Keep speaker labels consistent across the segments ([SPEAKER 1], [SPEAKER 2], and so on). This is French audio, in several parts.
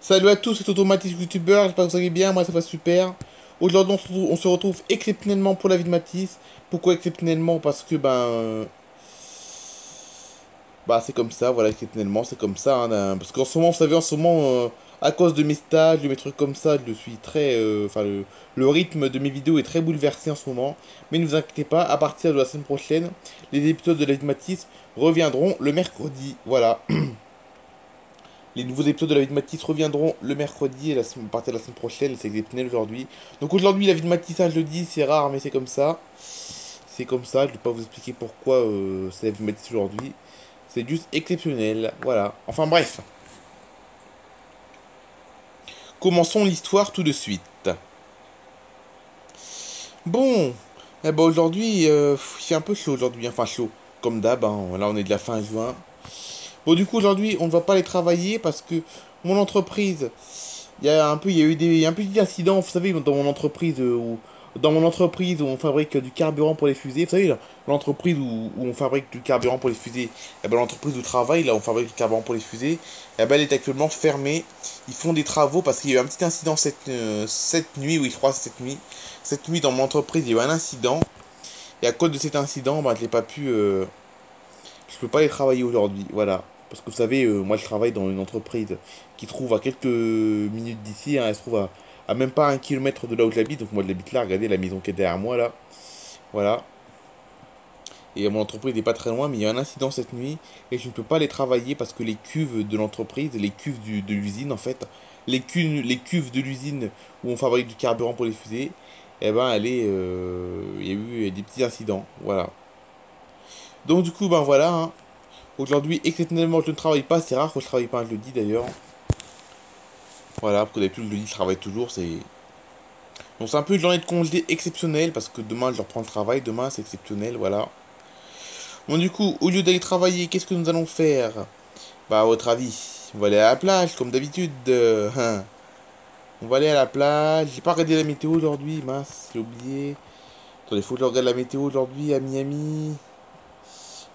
[SPEAKER 1] Salut à tous, c'est Automatique YouTuber, j'espère que vous allez bien, moi ça va super. Aujourd'hui on se retrouve exceptionnellement pour la vie de Matisse. Pourquoi exceptionnellement? Parce que bah c'est comme ça, voilà, exceptionnellement c'est comme ça. Parce qu'en ce moment, vous savez, en ce moment, à cause de mes stages, de mes trucs comme ça, je suis très... Enfin, le rythme de mes vidéos est très bouleversé en ce moment. Mais ne vous inquiétez pas, à partir de la semaine prochaine, les épisodes de la vie de Matisse reviendront le mercredi, voilà. Les nouveaux épisodes de la vie de Matisse reviendront le mercredi et à partir de la semaine prochaine, c'est exceptionnel aujourd'hui. Donc aujourd'hui, la vie de Matisse, ça je le dis, c'est rare, mais c'est comme ça. C'est comme ça, je ne vais pas vous expliquer pourquoi c'est la vie de Matisse aujourd'hui. C'est juste exceptionnel, voilà. Enfin bref, commençons l'histoire tout de suite. Bon, eh ben aujourd'hui, il fait un peu chaud aujourd'hui, enfin chaud, comme d'hab, hein. Là on est de la fin juin. Bon du coup aujourd'hui, on ne va pas aller travailler parce que mon entreprise, il y a eu un petit incident, vous savez, dans mon entreprise où on fabrique du carburant pour les fusées, vous savez, là, l'entreprise où on fabrique du carburant pour les fusées, eh ben, l'entreprise où je travaille, là, où on fabrique du carburant pour les fusées, eh ben, elle est actuellement fermée. Ils font des travaux parce qu'il y a eu un petit incident cette nuit, oui, je crois, cette nuit. Cette nuit, dans mon entreprise, il y a eu un incident. Et à cause de cet incident, bah, je peux pas aller travailler aujourd'hui, voilà. Parce que vous savez, moi je travaille dans une entreprise qui se trouve à quelques minutes d'ici, hein. Elle se trouve à même pas 1 kilomètre de là où j'habite. Donc moi j'habite là, regardez la maison qui est derrière moi là. Voilà. Et mon entreprise n'est pas très loin, mais il y a un incident cette nuit et je ne peux pas aller travailler parce que les cuves de l'entreprise, les cuves de l'usine en fait, les cuves de l'usine où on fabrique du carburant pour les fusées, eh ben il y a eu des petits incidents, voilà. Donc du coup, ben voilà, hein. Aujourd'hui, exceptionnellement, je ne travaille pas. C'est rare que je travaille pas un jeudi d'ailleurs. Voilà, parce que d'habitude, le jeudi, je travaille toujours. Donc, c'est un peu une journée de congé exceptionnelle parce que demain, je reprends le travail. Demain, c'est exceptionnel, voilà. Bon, du coup, au lieu d'aller travailler, qu'est-ce que nous allons faire? Bah, à votre avis, on va aller à la plage, comme d'habitude. Hein. On va aller à la plage. J'ai pas regardé la météo aujourd'hui, mince, j'ai oublié. Attendez, faut que je regarde la météo aujourd'hui à Miami.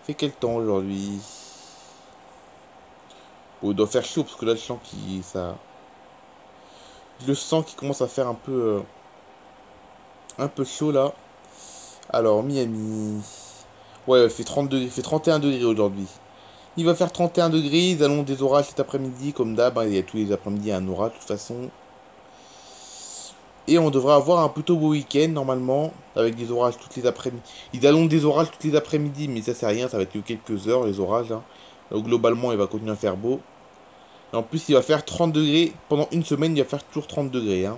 [SPEAKER 1] Fait quel temps aujourd'hui? Oh, il doit faire chaud parce que là, je sens qu'il ça. Je le sens qu'il commence à faire un peu chaud là. Alors, Miami. Ouais, il fait 32, il fait 31 degrés aujourd'hui. Il va faire 31 degrés, ils allons des orages cet après-midi, comme d'hab, hein. Il y a tous les après-midi un orage de toute façon. Et on devrait avoir un plutôt beau week-end normalement, avec des orages toutes les après-midi. Ils allons des orages toutes les après-midi, mais ça c'est rien, ça va être que quelques heures les orages, hein. Donc globalement, il va continuer à faire beau. Et en plus, il va faire 30 degrés. Pendant une semaine, il va faire toujours 30 degrés, hein.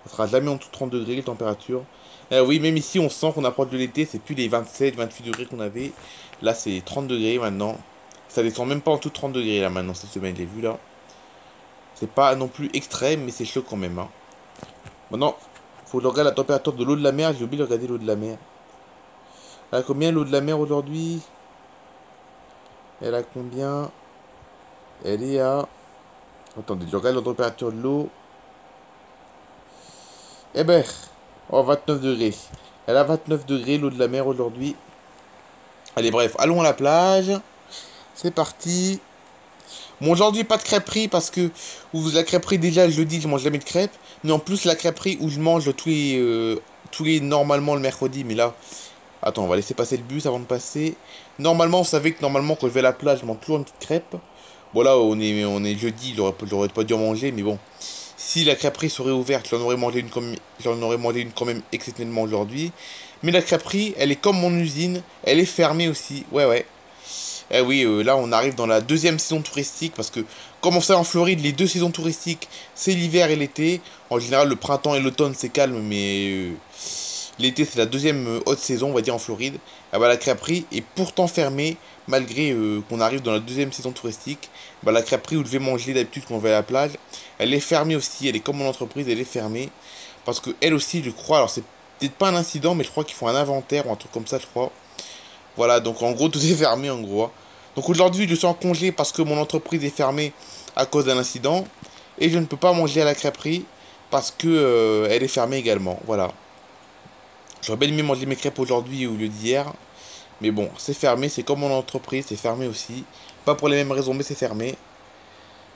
[SPEAKER 1] Ça sera jamais en dessous de 30 degrés les températures. Oui, même ici, on sent qu'on approche de l'été. C'est plus les 27, 28 degrés qu'on avait. Là, c'est 30 degrés maintenant. Ça descend même pas en dessous de 30 degrés là maintenant, cette semaine, j'ai vu là. C'est pas non plus extrême, mais c'est chaud quand même, hein. Maintenant, faut que je regarde la température de l'eau de la mer. J'ai oublié de regarder l'eau de la mer. Elle a combien l'eau de la mer aujourd'hui? Elle a combien? Elle est à... Attendez, je regarde la température de l'eau. Eh ben, oh, 29 degrés. Elle a 29 degrés l'eau de la mer aujourd'hui. Allez, bref, allons à la plage. C'est parti. Bon, aujourd'hui, pas de crêperie parce que la crêperie, déjà, le jeudi, je mange jamais de crêpes. Mais en plus, la crêperie où je mange tous les normalement le mercredi. Mais là, attends, on va laisser passer le bus avant de passer. Normalement, vous savez que normalement, quand je vais à la plage, je mange toujours une petite crêpe. Bon, là, on est jeudi, j'aurais pas dû en manger, mais bon. Si la crêperie serait ouverte, j'en aurais mangé une quand même exceptionnellement aujourd'hui. Mais la crêperie, elle est comme mon usine, elle est fermée aussi. Ouais, ouais. Eh oui, là on arrive dans la deuxième saison touristique parce que, comme on sait en Floride, les deux saisons touristiques, c'est l'hiver et l'été. En général, le printemps et l'automne c'est calme, mais l'été c'est la deuxième haute saison, on va dire en Floride. Ah bah, la crêperie est pourtant fermée malgré qu'on arrive dans la deuxième saison touristique. Bah, la crêperie où je vais manger d'habitude quand on va à la plage, elle est fermée aussi. Elle est comme mon entreprise, elle est fermée parce que elle aussi, je crois, alors c'est peut-être pas un incident, mais je crois qu'ils font un inventaire ou un truc comme ça, je crois. Voilà, donc en gros, tout est fermé en gros, hein. Donc aujourd'hui, je suis en congé parce que mon entreprise est fermée à cause d'un incident. Et je ne peux pas manger à la crêperie parce que elle est fermée également. Voilà. J'aurais bien aimé manger mes crêpes aujourd'hui au lieu d'hier. Mais bon, c'est fermé, c'est comme mon entreprise, c'est fermé aussi. Pas pour les mêmes raisons, mais c'est fermé.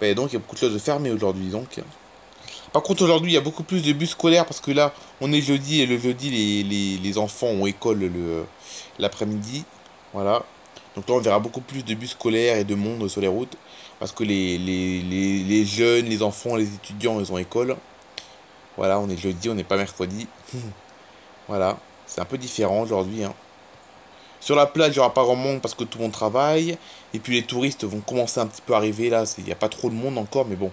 [SPEAKER 1] Et donc, il y a beaucoup de choses de fermées aujourd'hui. Donc, par contre, aujourd'hui, il y a beaucoup plus de bus scolaires parce que là, on est jeudi et le jeudi, les enfants ont école l'après-midi. Voilà. Donc là, on verra beaucoup plus de bus scolaires et de monde sur les routes parce que les jeunes, les enfants, les étudiants, ils ont école. Voilà, on est jeudi, on n'est pas mercredi. Voilà. C'est un peu différent aujourd'hui, hein. Sur la plage, il n'y aura pas grand monde parce que tout le monde travaille. Et puis les touristes vont commencer un petit peu à arriver. Là, il n'y a pas trop de monde encore, mais bon.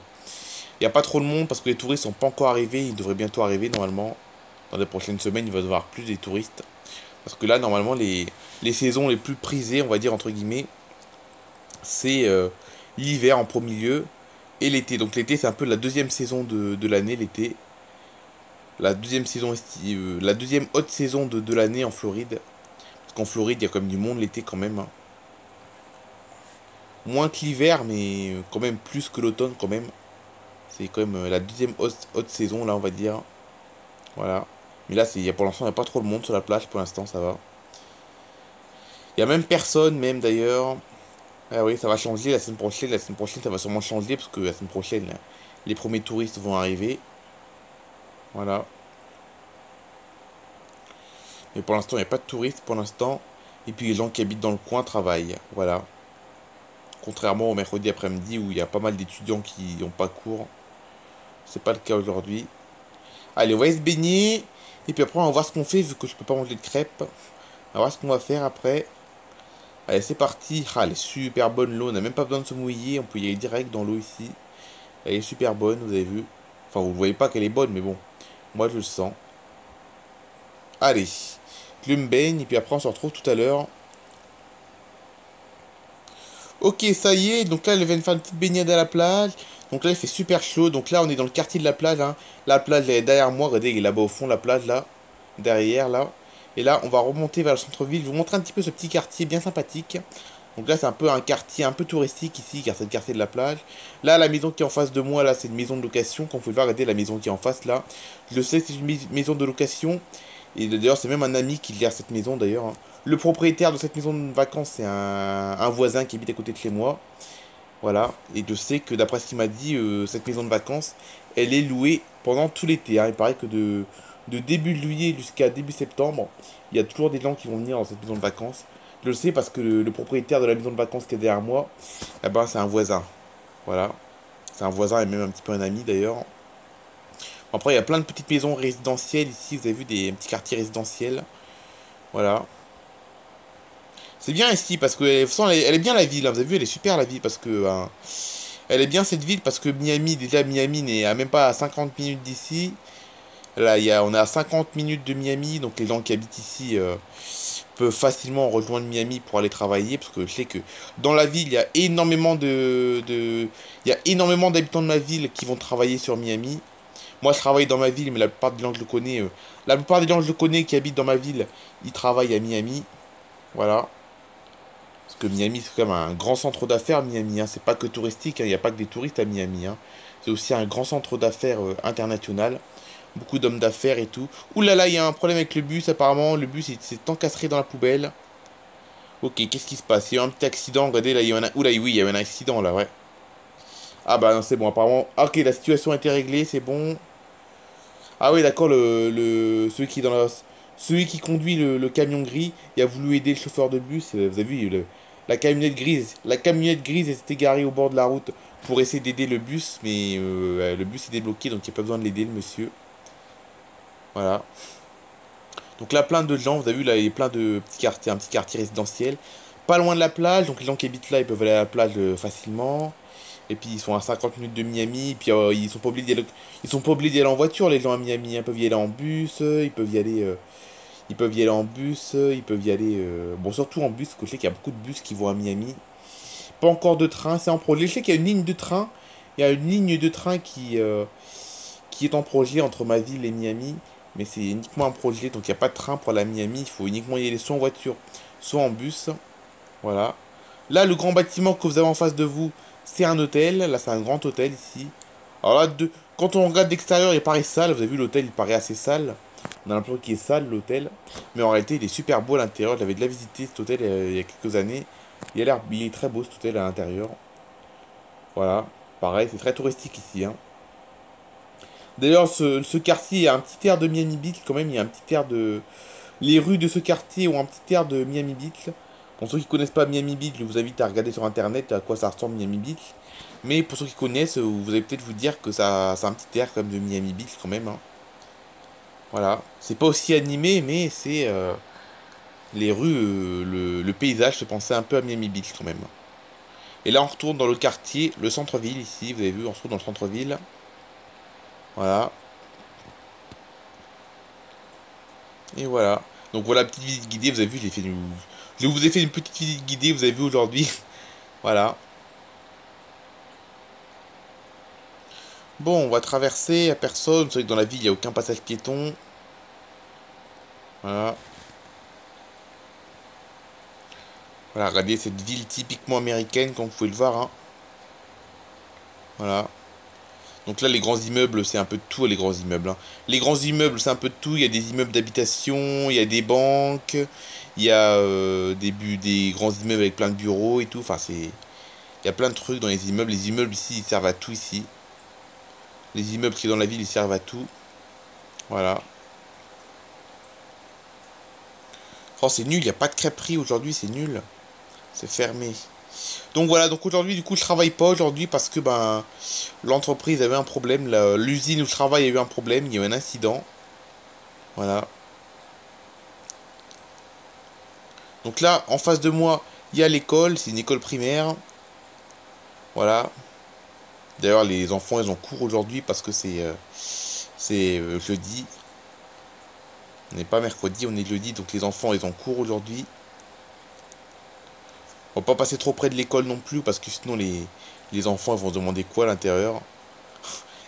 [SPEAKER 1] Il n'y a pas trop de monde parce que les touristes sont pas encore arrivés. Ils devraient bientôt arriver normalement. Dans les prochaines semaines, il va y avoir plus des touristes. Parce que là, normalement, les saisons les plus prisées, on va dire entre guillemets, c'est l'hiver en premier lieu et l'été. Donc l'été, c'est un peu la deuxième saison de l'année, l'été. La deuxième saison la deuxième haute saison de l'année en Floride. Parce qu'en Floride, il y a quand même du monde l'été quand même, hein. Moins que l'hiver, mais quand même plus que l'automne quand même. C'est quand même la deuxième haute saison, là, on va dire. Voilà. Mais là, pour l'instant, il n'y a pas trop de monde sur la plage, pour l'instant, ça va. Il n'y a même personne, même d'ailleurs. Ah oui, ça va changer la semaine prochaine. La semaine prochaine, ça va sûrement changer, parce que la semaine prochaine, là, les premiers touristes vont arriver. Voilà. Mais pour l'instant, il n'y a pas de touristes, pour l'instant. Et puis, les gens qui habitent dans le coin travaillent. Voilà. Contrairement au mercredi après-midi, où il y a pas mal d'étudiants qui n'ont pas cours. C'est pas le cas aujourd'hui. Allez, on va aller se baigner. Et puis après, on va voir ce qu'on fait, vu que je peux pas manger de crêpes. On va voir ce qu'on va faire après. Allez, c'est parti. Ah, elle est super bonne l'eau. On n'a même pas besoin de se mouiller. On peut y aller direct dans l'eau ici. Elle est super bonne, vous avez vu. Enfin, vous ne voyez pas qu'elle est bonne, mais bon. Moi, je le sens. Allez. Je me baigne. Et puis après, on se retrouve tout à l'heure. Ok, ça y est. Donc là, elle vient de faire une petite baignade à la plage. Donc là, il fait super chaud. Donc là, on est dans le quartier de la plage, hein. La plage, elle est derrière moi. Regardez, elle est là-bas au fond, la plage, là. Derrière, là. Et là, on va remonter vers le centre-ville. Je vous montrer un petit peu ce petit quartier bien sympathique. Donc là, c'est un peu un quartier un peu touristique ici, car c'est le quartier de la plage. Là, la maison qui est en face de moi, là, c'est une maison de location. Comme vous pouvez voir, regardez la maison qui est en face, là. Je le sais, c'est une maison de location. Et d'ailleurs, c'est même un ami qui gère cette maison, d'ailleurs, hein. Le propriétaire de cette maison de vacances, c'est un voisin qui habite à côté de chez moi. Voilà. Et je sais que d'après ce qu'il m'a dit, cette maison de vacances, elle est louée pendant tout l'été, hein. Il paraît que de début juillet jusqu'à début septembre, il y a toujours des gens qui vont venir dans cette maison de vacances. Je le sais parce que le propriétaire de la maison de vacances qui est derrière moi, eh ben, c'est un voisin. Voilà. C'est un voisin et même un petit peu un ami d'ailleurs. Après, il y a plein de petites maisons résidentielles ici. Vous avez vu des petits quartiers résidentiels. Voilà. C'est bien ici parce que elle est bien la ville, hein. Vous avez vu, elle est super la ville parce que elle est bien cette ville parce que Miami, déjà Miami n'est à même pas à 50 minutes d'ici. Là, on est à 50 minutes de Miami, donc les gens qui habitent ici peuvent facilement rejoindre Miami pour aller travailler parce que je sais que dans la ville, il y a énormément il y a énormément d'habitants de ma ville qui vont travailler sur Miami. Moi, je travaille dans ma ville, mais la plupart des gens que je connais, la plupart des gens que je connais qui habitent dans ma ville, ils travaillent à Miami. Voilà. Parce que Miami, c'est quand même un grand centre d'affaires, Miami, hein. C'est pas que touristique, hein. Il n'y a pas que des touristes à Miami, hein. C'est aussi un grand centre d'affaires international. Beaucoup d'hommes d'affaires et tout. Ouh là là, il y a un problème avec le bus, apparemment. Le bus s'est encastré dans la poubelle. Ok, qu'est-ce qui se passe? Il y a eu un petit accident. Regardez, là, il y a un... Ouh là, oui, il y a eu un accident, là, ouais. Ah bah non, c'est bon, apparemment. Ah, ok, la situation a été réglée, c'est bon. Ah oui, d'accord, celui qui conduit le camion gris, il a voulu aider le chauffeur de bus. Vous avez vu, la camionnette grise, elle s'était garée au bord de la route pour essayer d'aider le bus, mais le bus est débloqué, donc il n'y a pas besoin de l'aider, le monsieur. Voilà. Donc là, plein de gens, vous avez vu, là, il y a plein de petits quartiers, un petit quartier résidentiel. Pas loin de la plage, donc les gens qui habitent là, ils peuvent aller à la plage facilement. Et puis ils sont à 50 minutes de Miami, et puis ils sont pas obligés d'y aller en voiture, les gens à Miami, hein. Ils peuvent y aller en bus, ils peuvent y aller en bus, ils peuvent y aller, bon, surtout en bus, parce que je sais qu'il y a beaucoup de bus qui vont à Miami. Pas encore de train, c'est en projet. Je sais qu'il y a une ligne de train, il y a une ligne de train qui est en projet entre ma ville et Miami, mais c'est uniquement un projet, donc il n'y a pas de train pour aller à Miami, il faut uniquement y aller soit en voiture, soit en bus. Voilà. Là, le grand bâtiment que vous avez en face de vous, c'est un hôtel. Là, c'est un grand hôtel ici. Alors là, quand on regarde d'extérieur, il paraît sale. Vous avez vu, l'hôtel, il paraît assez sale. On a l'impression qu'il est sale, l'hôtel. Mais en réalité, il est super beau à l'intérieur. J'avais déjà visité cet hôtel il y a quelques années. Il est très beau, cet hôtel à l'intérieur. Voilà. Pareil, c'est très touristique ici, hein. D'ailleurs, ce quartier a un petit air de Miami Beach quand même. Il y a un petit air de. Les rues de ce quartier ont un petit air de Miami Beach. Pour ceux qui connaissent pas Miami Beach, je vous invite à regarder sur internet à quoi ça ressemble Miami Beach. Mais pour ceux qui connaissent, vous allez peut-être vous dire que ça a un petit air comme de Miami Beach quand même, hein. Voilà. C'est pas aussi animé, mais c'est les rues, le paysage se pensait un peu à Miami Beach quand même. Et là, on retourne dans le quartier, le centre-ville ici. Vous avez vu, on se trouve dans le centre-ville. Voilà. Et voilà. Donc voilà, petite visite guidée. Vous avez vu, je vous ai fait une petite visite guidée. Vous avez vu aujourd'hui. Voilà. Bon, on va traverser à personne. Vous savez que dans la ville, il n'y a aucun passage piéton. Voilà. Voilà, regardez cette ville typiquement américaine, comme vous pouvez le voir, hein. Voilà. Donc là, les grands immeubles, c'est un peu de tout, les grands immeubles, hein. Les grands immeubles, c'est un peu de tout. Il y a des immeubles d'habitation, il y a des banques, il y a des grands immeubles avec plein de bureaux et tout. Enfin, il y a plein de trucs dans les immeubles. Les immeubles ici, ils servent à tout ici. Les immeubles qui sont dans la ville, ils servent à tout. Voilà. Oh, c'est nul, il n'y a pas de crêperie aujourd'hui, c'est nul. C'est fermé. Donc voilà, donc aujourd'hui, du coup, je travaille pas aujourd'hui parce que ben l'entreprise avait un problème. L'usine où je travaille a eu un problème, il y a eu un incident. Voilà. Donc là, en face de moi, il y a l'école, c'est une école primaire. Voilà. D'ailleurs, les enfants, ils ont cours aujourd'hui parce que c'est jeudi. On n'est pas mercredi, on est jeudi, donc les enfants, ils ont cours aujourd'hui. On va pas passer trop près de l'école non plus parce que sinon les enfants ils vont se demander quoi à l'intérieur.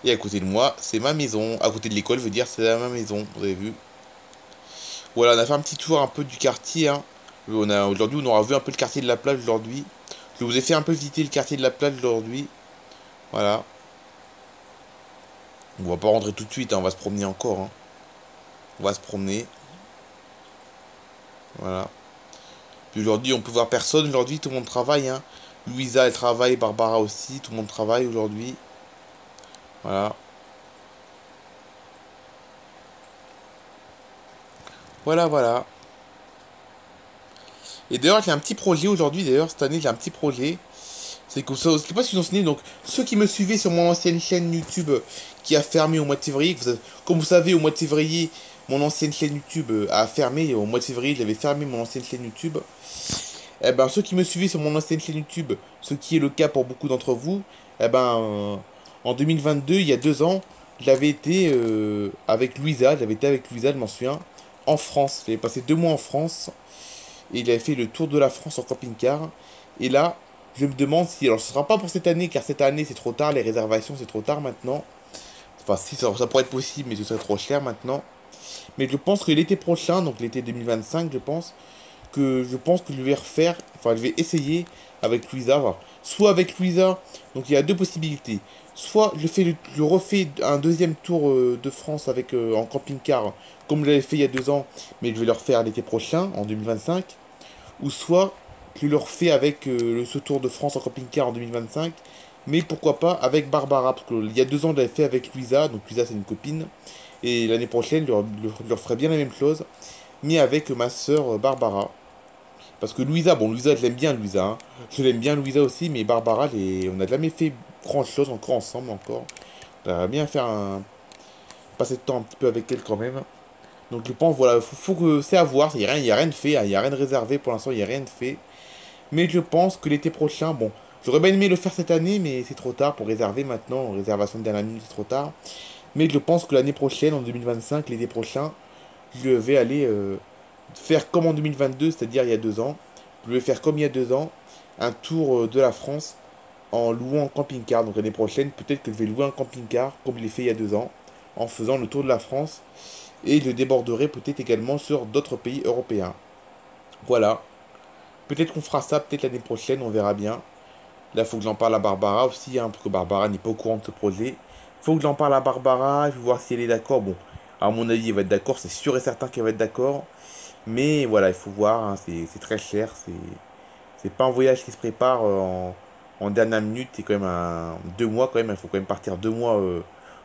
[SPEAKER 1] Et à côté de moi, c'est ma maison. À côté de l'école veut dire c'est ma maison, vous avez vu. Voilà, on a fait un petit tour un peu du quartier, hein. Aujourd'hui, on aura vu un peu le quartier de la plage aujourd'hui. Je vous ai fait un peu visiter le quartier de la plage aujourd'hui. Voilà. On va pas rentrer tout de suite, hein, on va se promener encore, hein. On va se promener. Voilà. Puis aujourd'hui, on peut voir personne. Aujourd'hui, tout le monde travaille, hein. Louisa, elle travaille, Barbara aussi. Tout le monde travaille aujourd'hui. Voilà. Voilà, voilà. Et d'ailleurs, j'ai un petit projet aujourd'hui. D'ailleurs, cette année, j'ai un petit projet. C'est que je sais pas si vous en souvenez. Donc, ceux qui me suivaient sur mon ancienne chaîne YouTube qui a fermé au mois de février. Comme vous savez, au mois de février, mon ancienne chaîne YouTube a fermé. Au mois de février, j'avais fermé mon ancienne chaîne YouTube. Eh ben, ceux qui me suivaient sur mon ancienne chaîne YouTube, ce qui est le cas pour beaucoup d'entre vous, eh ben, en 2022, il y a 2 ans, j'avais été avec Louisa, je m'en souviens, en France. J'avais passé 2 mois en France et il avait fait le tour de la France en camping-car. Et là, je me demande si, alors ce sera pas pour cette année, car cette année c'est trop tard, les réservations c'est trop tard maintenant. Enfin, si ça pourrait être possible, mais ce serait trop cher maintenant. Mais je pense que l'été prochain, donc l'été 2025, je pense que je vais refaire, enfin je vais essayer avec Louisa, enfin, soit avec Louisa, donc il y a deux possibilités. Soit je refais un deuxième tour de France avec en camping-car, comme je l'avais fait il y a 2 ans, mais je vais le refaire l'été prochain, en 2025. Ou soit je le refais avec ce tour de France en camping-car en 2025, mais pourquoi pas avec Barbara, parce qu'il y a 2 ans je l'avais fait avec Louisa, donc Louisa c'est une copine, et l'année prochaine je leur ferai bien la même chose, mais avec ma sœur Barbara. Parce que Louisa, bon, Louisa, je l'aime bien, Louisa, hein. Je l'aime bien, Louisa aussi, mais Barbara, on n'a jamais fait grand chose encore ensemble, encore. On aimerait bien passer de temps un petit peu avec elle quand même. Donc je pense, voilà, faut que c'est à voir, il y a rien de fait, hein, il n'y a rien de réservé pour l'instant, il n'y a rien de fait. Mais je pense que l'été prochain, bon, j'aurais bien aimé le faire cette année, mais c'est trop tard pour réserver maintenant, réservation de dernière minute, c'est trop tard. Mais je pense que l'année prochaine, en 2025, l'été prochain, je vais aller faire comme en 2022, c'est-à-dire il y a 2 ans. Je vais faire comme il y a 2 ans, un tour de la France en louant un camping-car. Donc l'année prochaine, peut-être que je vais louer un camping-car comme je l'ai fait il y a 2 ans, en faisant le tour de la France. Et je déborderai peut-être également sur d'autres pays européens. Voilà. Peut-être qu'on fera ça peut-être l'année prochaine, on verra bien. Là, il faut que j'en parle à Barbara aussi, hein, parce que Barbara n'est pas au courant de ce projet. Il faut que j'en parle à Barbara, je vais voir si elle est d'accord. Bon, à mon avis, elle va être d'accord, c'est sûr et certain qu'elle va être d'accord. Mais voilà, il faut voir, hein, c'est très cher. C'est pas un voyage qui se prépare en dernière minute, c'est quand même 2 mois quand même. Il faut quand même partir 2 mois.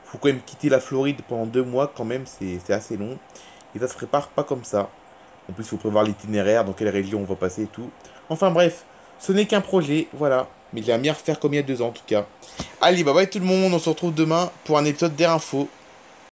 [SPEAKER 1] Faut quand même quitter la Floride pendant 2 mois quand même. C'est assez long. Et ça se prépare pas comme ça. En plus, il faut prévoir l'itinéraire, dans quelle région on va passer et tout. Enfin bref, ce n'est qu'un projet, voilà. Mais il va bien refaire comme il y a 2 ans en tout cas. Allez, bye bye tout le monde, on se retrouve demain pour un épisode d'Air Info.